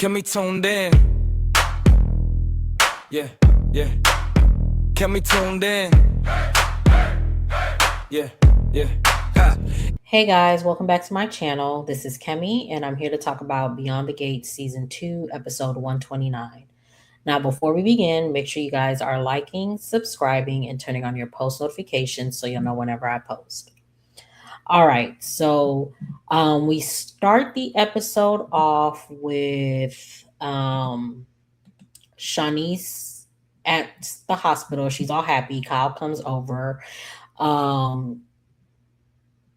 Get me tuned in. Yeah. Get me tuned in. Yeah. Ha. Hey guys, welcome back to my channel. This is Kemi, and I'm here to talk about Beyond the Gates Season 2, Episode 129. Now, before we begin, make sure you guys are liking, subscribing, and turning on your post notifications so you'll know whenever I post. All right, so we start the episode off with Shanice at the hospital. She's all happy. Kyle comes over. Um,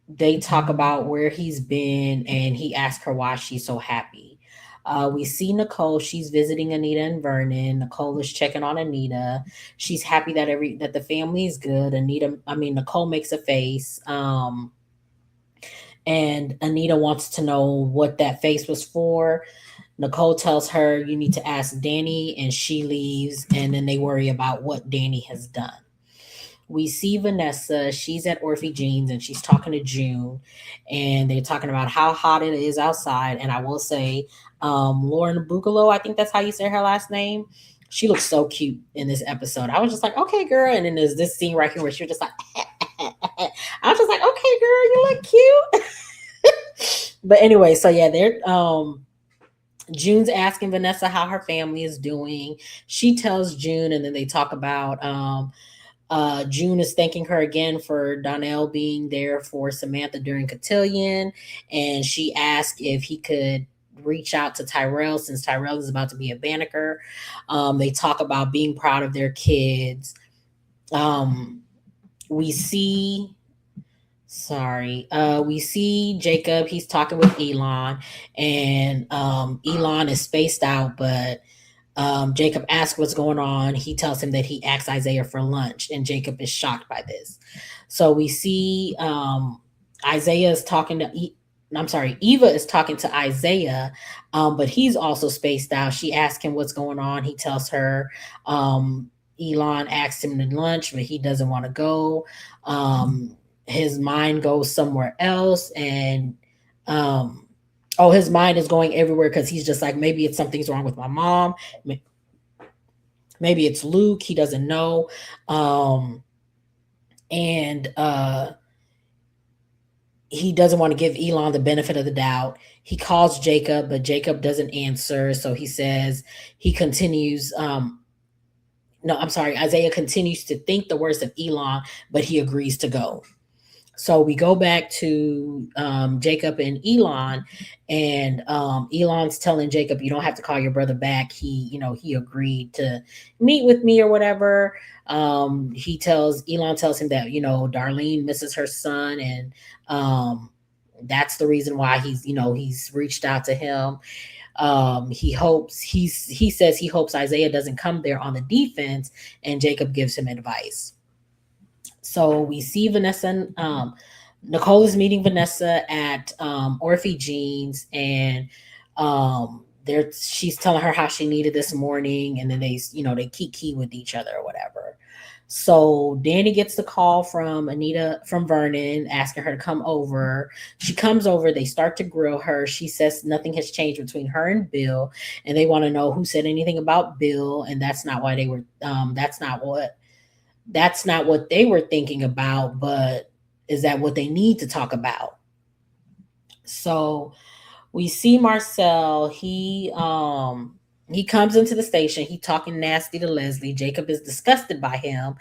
they talk about where he's been and he asks her why she's so happy. We see Nicole. She's visiting Anita and Vernon. Nicole is checking on Anita. She's happy that the family is good. Nicole makes a face. And Anita wants to know what that face was for. Nicole tells her you need to ask Dani, and she leaves. And then they worry about what Dani has done. We see Vanessa. She's at Orphe Jeans and she's talking to June, and they're talking about how hot it is outside. And I will say, Lauren Bugalo, I think that's how you say her last name. She looks so cute in this episode. I was just like, okay, girl. And then there's this scene right here where she was just like, I was just like, okay, girl, you look cute. But anyway, so yeah, they're June's asking Vanessa how her family is doing. She tells June, and then they talk about June is thanking her again for Donnell being there for Samantha during Cotillion, and she asked if he could reach out to Tyrell since Tyrell is about to be a Banneker. They talk about being proud of their kids. Um, we see we see Jacob. He's talking with Elon, and Elon is spaced out, but Jacob asks what's going on. He tells him that he asked Izaiah for lunch, and Jacob is shocked by this. So we see Isaiah is talking to. I'm sorry, Eva is talking to Isaiah, but he's also spaced out. She asks him what's going on. He tells her. Elon asks him to lunch, but he doesn't want to go. His mind goes somewhere else, and his mind is going everywhere because he's just like, maybe it's something's wrong with my mom, maybe it's Luke, he doesn't know. And he doesn't want to give Elon the benefit of the doubt. He calls Jacob, but Jacob doesn't answer, so he says he continues. No, I'm sorry, Isaiah continues to think the worst of Elon, but he agrees to go. So we go back to Jacob and Elon, and Elon's telling Jacob, "You don't have to call your brother back. He agreed to meet with me or whatever." Elon tells him that Darlene misses her son, and that's the reason why he's reached out to him. He says he hopes Isaiah doesn't come there on the defense, and Jacob gives him advice. So we see Vanessa and Nicole is meeting Vanessa at Orphe Jeans, and she's telling her how she needed this morning, and then they kiki with each other or whatever. So Dani gets the call from Vernon asking her to come over. She comes over, they start to grill her. She says nothing has changed between her and Bill, and they want to know who said anything about Bill, and that's not why they were that's not what they were thinking about, but is that what they need to talk about? So we see Marcel. He comes into the station. He talking nasty to Leslie. Jacob is disgusted by him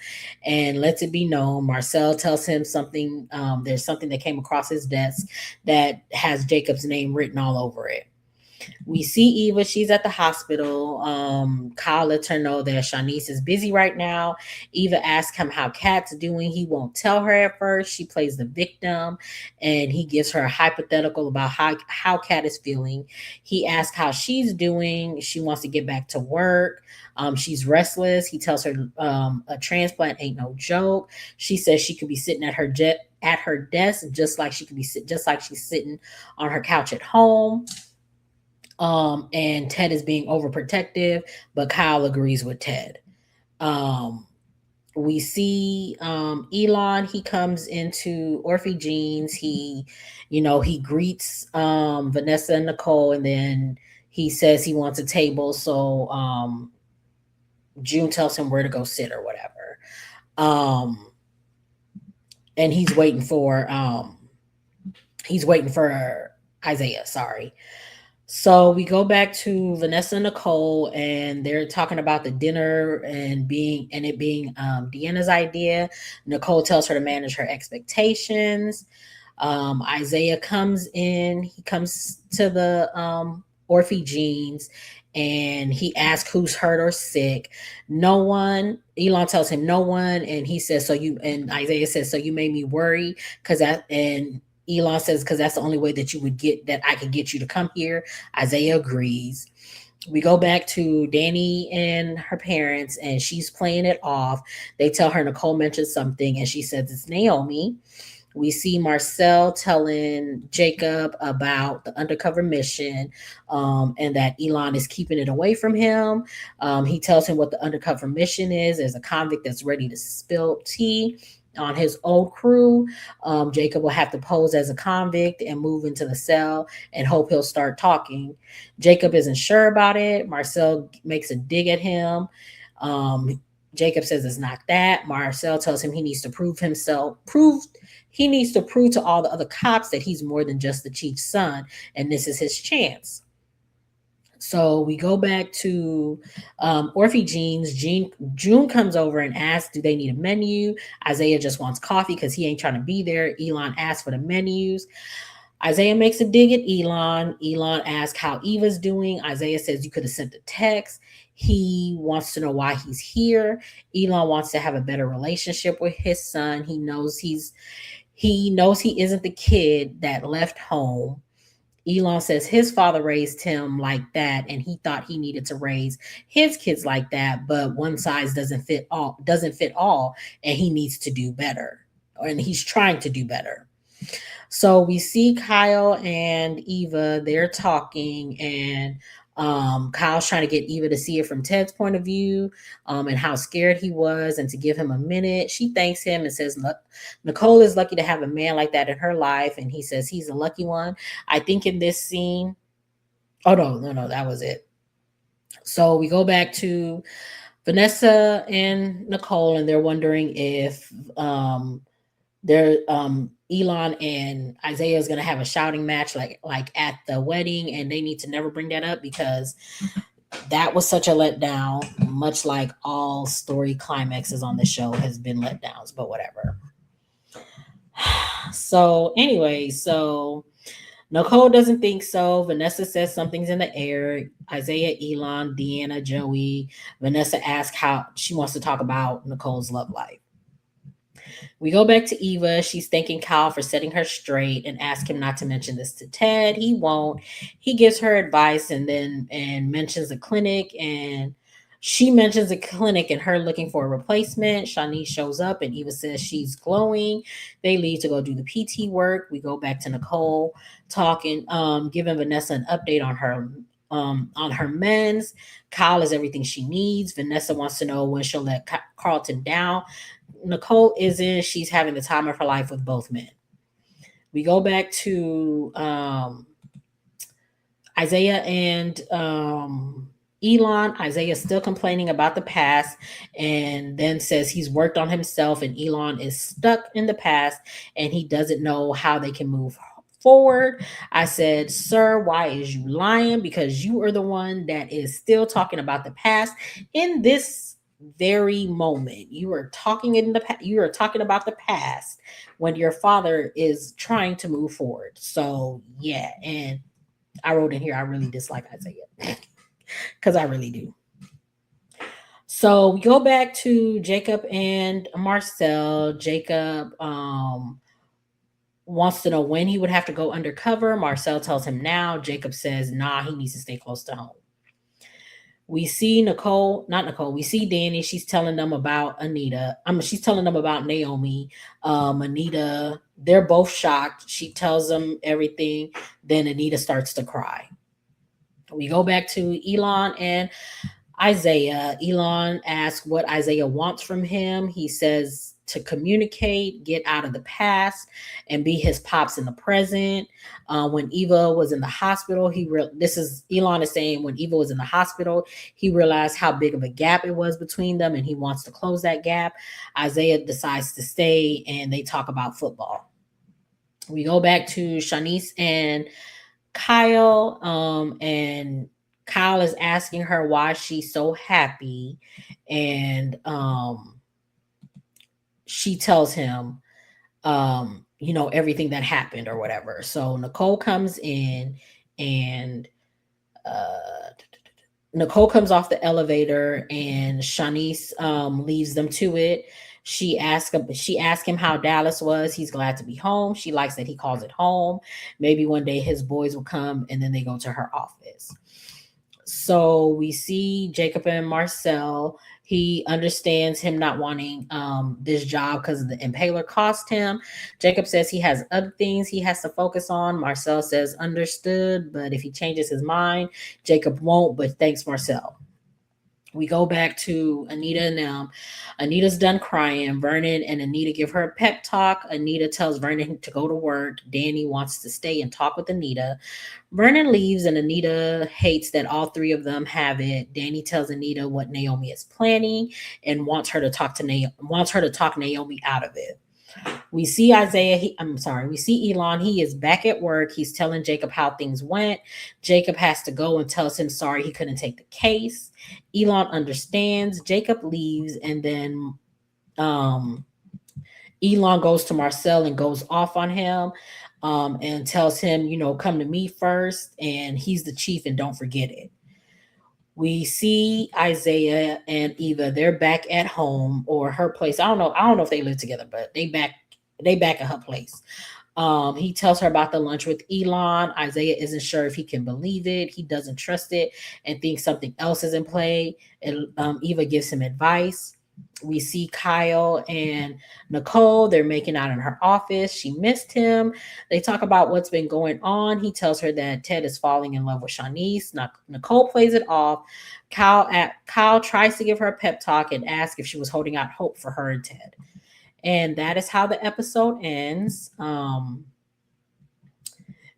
and lets it be known. Marcel tells him something. There's something that came across his desk that has Jacob's name written all over it. We see Eva. She's at the hospital. Kyle lets her know that Shanice is busy right now. Eva asks him how Kat's doing. He won't tell her at first. She plays the victim, and he gives her a hypothetical about how Kat is feeling. He asks how she's doing. She wants to get back to work. She's restless. He tells her a transplant ain't no joke. She says she could be sitting at her desk just like she's sitting on her couch at home. And Ted is being overprotective, but Kyle agrees with Ted. Um, we see Elon. He comes into Orphe Jeans. He greets Vanessa and Nicole, and then he says he wants a table, so June tells him where to go sit or whatever. Um, and he's waiting for Izaiah, sorry. So we go back to Vanessa and Nicole, and they're talking about the dinner and it being Deanna's idea. Nicole tells her to manage her expectations. Izaiah comes in. He comes to the Orphe Jeans, and he asks who's hurt or sick. No one. Elon tells him no one, and he says, "So you." And Izaiah says, "So you made me worry because that." And Elon says, "Because that's the only way that you would get that I could get you to come here." Izaiah agrees. We go back to Dani and her parents, and she's playing it off. They tell her Nicole mentioned something, and she says it's Naomi. We see Marcel telling Jacob about the undercover mission, and that Elon is keeping it away from him. He tells him what the undercover mission is. There's a convict that's ready to spill tea on his old crew. Jacob will have to pose as a convict and move into the cell and hope he'll start talking. Jacob isn't sure about it. Marcel makes a dig at him. Um, Jacob says it's not that. Marcel tells him he needs to prove to all the other cops that he's more than just the chief's son, and this is his chance. So we go back to Orphe Jeans. June comes over and asks, do they need a menu? Izaiah just wants coffee because he ain't trying to be there. Elon asks for the menus. Izaiah makes a dig at Elon. Elon asks how Eva's doing. Izaiah says you could have sent a text. He wants to know why he's here. Elon wants to have a better relationship with his son. He knows he isn't the kid that left home. Elon says his father raised him like that, and he thought he needed to raise his kids like that, but one size doesn't fit all, and he needs to do better. And he's trying to do better. So we see Kyle and Eva, they're talking, and Kyle's trying to get Eva to see it from Ted's point of view, and how scared he was, and to give him a minute. She thanks him and says, look, Nicole is lucky to have a man like that in her life. And he says he's a lucky one. I think in this scene, oh, no, that was it. So we go back to Vanessa and Nicole, and they're wondering if Elon and Izaiah is going to have a shouting match like at the wedding, and they need to never bring that up because that was such a letdown, much like all story climaxes on the show has been letdowns, but whatever. So anyway, so Nicole doesn't think so. Vanessa says something's in the air. Izaiah, Elon, Deanna, Joey. Vanessa asks how she wants to talk about Nicole's love life. We go back to Eva. She's thanking Kyle for setting her straight and ask him not to mention this to Ted. He won't. He gives her advice and mentions a clinic, and she mentions a clinic and her looking for a replacement. Shanice shows up and Eva says she's glowing. They leave to go do the PT work. We go back to Nicole talking, giving Vanessa an update on her men's. Kyle is everything she needs. Vanessa wants to know when she'll let Carlton down. Nicole isn't. She's having the time of her life with both men. We go back to Izaiah and Elon. Isaiah's still complaining about the past, and then says he's worked on himself, and Elon is stuck in the past and he doesn't know how they can move forward. I said, sir, why is you lying? Because you are the one that is still talking about the past in this very moment. You are talking about the past when your father is trying to move forward. So yeah, and I wrote in here I really dislike Izaiah because I really do. So we go back to Jacob and Marcel. Jacob wants to know when he would have to go undercover. Marcel tells him now. Jacob says nah, he needs to stay close to home. We see we see Dani. She's telling them about Anita. She's telling them about Naomi. Anita, they're both shocked. She tells them everything. Then Anita starts to cry. We go back to Elon and Izaiah. Elon asks what Izaiah wants from him. He says to communicate, get out of the past, and be his pops in the present. When Eva was in the hospital, this is Elon is saying when Eva was in the hospital, he realized how big of a gap it was between them, and he wants to close that gap. Izaiah decides to stay, and they talk about football. We go back to Shanice and Kial, and Kyle is asking her why she's so happy, and she tells him, everything that happened or whatever. So Nicole comes in, and uh, Nicole comes off the elevator, and Shanice leaves them to it. She asked him how Dallas was. He's glad to be home. She likes that he calls it home. Maybe one day his boys will come, and then they go to her office. So we see Jacob and Marcel. He understands him not wanting this job because the impaler cost him. Jacob says he has other things he has to focus on. Marcel says understood, but if he changes his mind, Jacob won't. But thanks, Marcel. We go back to Anita and them. Anita's done crying. Vernon and Anita give her a pep talk. Anita tells Vernon to go to work. Dani wants to stay and talk with Anita. Vernon leaves, and Anita hates that all three of them have it. Dani tells Anita what Naomi is planning and wants her to talk Naomi out of it. We see we see Elon. He is back at work. He's telling Jacob how things went. Jacob has to go and tells him sorry he couldn't take the case. Elon understands. Jacob leaves, and then Elon goes to Marcel and goes off on him, and tells him, come to me first, and he's the chief, and don't forget it. We see Izaiah and Eva. They're back at home or her place. I don't know if they live together, but they back at her place. He tells her about the lunch with Elon. Izaiah isn't sure if he can believe it. He doesn't trust it and thinks something else is in play. And Eva gives him advice. We see Kial and Nicole. They're making out in her office. She missed him. They talk about what's been going on. He tells her that Ted is falling in love with Shanice. Nicole plays it off. Kyle tries to give her a pep talk and ask if she was holding out hope for her and Ted. And that is how the episode ends.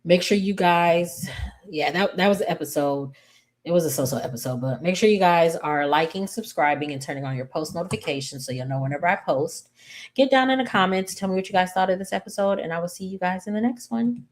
Make sure you guys, that was the episode. It was a so-so episode, but make sure you guys are liking, subscribing, and turning on your post notifications so you'll know whenever I post. Get down in the comments. Tell me what you guys thought of this episode, and I will see you guys in the next one.